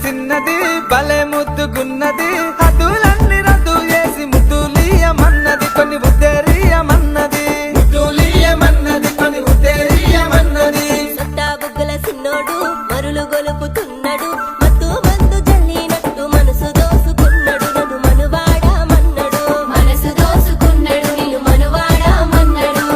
సిన్నది భలే ముద్దుగున్నది హద్దులన్నీ రద్దు చేసి ముద్దులీయమన్నది కొన్ని ఉత్తేరియమన్నది కొన్ని ఉత్తేరియమన్నది సుట్టా బుగ్గల సిన్నోడు మరులు గొలుపుతున్నాడు మత్తు మందు జల్లినట్టు మనసు దోసుకున్నాడు నన్ను మనువాడామన్నాడు మనసు దోసుకున్నాడు నిన్ను మనువాడామన్నాడు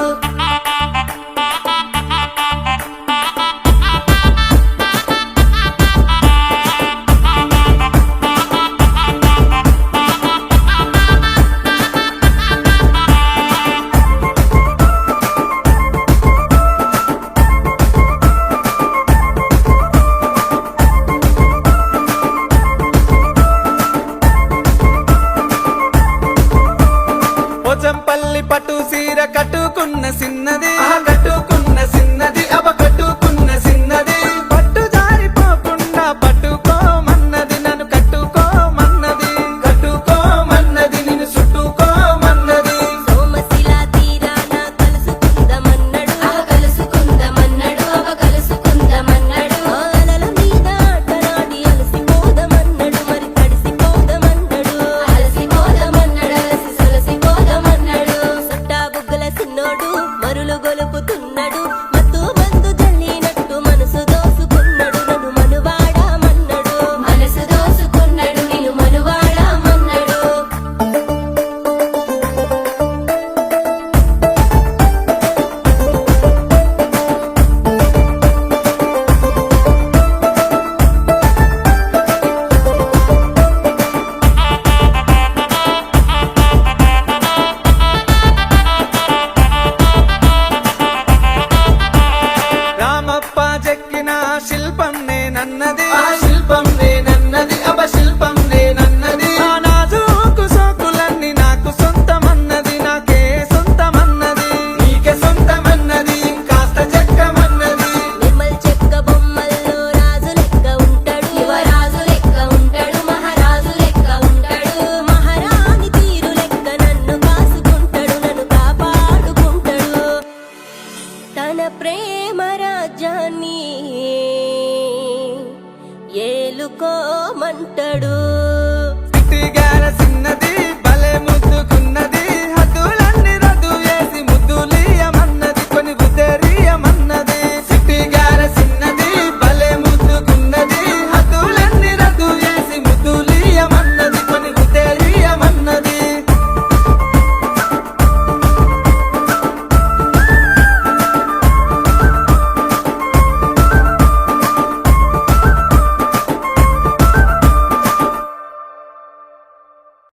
పోచంపల్లి పట్టు సీర కట్టుకున్న సిన్నది అవ కట్టుకున్న సిన్నది పట్టు జారిపోకుండా పట్టుకోమన్నది నన్ను కట్టుకోమన్నది నిన్ను చుట్టుకోమన్నది సోమశిలా తీరాన కలుసుకుందమన్నాడు అవ కలుసుకుందమన్నాడు అలల మీద ఆటలాడి అలసిపోదమన్నాడు మరి తడిసిపోదమన్నాడు అలసి సొలసిపోదమన్నాడు సుట్టా బుగ్గల సిన్నోడు మరులు గొలుపుతున్నాడు మత్తు మందు జల్లినట్టు మనసు దోసుకున్నాడు నన్ను మనువాడామన్నాడు మనసు దోసుకున్నాడు నిన్ను మనువాడామన్నాడు రామప్ప చెక్కిన శిల్పం నేనన్నది అవ శిల్పం నేనన్నది ఆ నాజూకు సోకులన్నీ నాకు సొంతమన్నది నాకే సొంతమన్నది నీకే సొంతమన్నది కాస్త చెక్కమన్నది నిర్మల్ చెక్క బొమ్మల్లో రాజు లెక్క ఉంటాడు యువరాజు లెక్క ఉంటాడు మహారాజు లెక్క ఉంటాడు మహారాణి తీరు లెక్క నన్ను కాసుకుంటాడు నన్ను కాపాడుకుంటాడు తన ప్రేమ రాజ్యాన్ని ఏలుకోమంటాడు సిట్టిగాల సిన్నది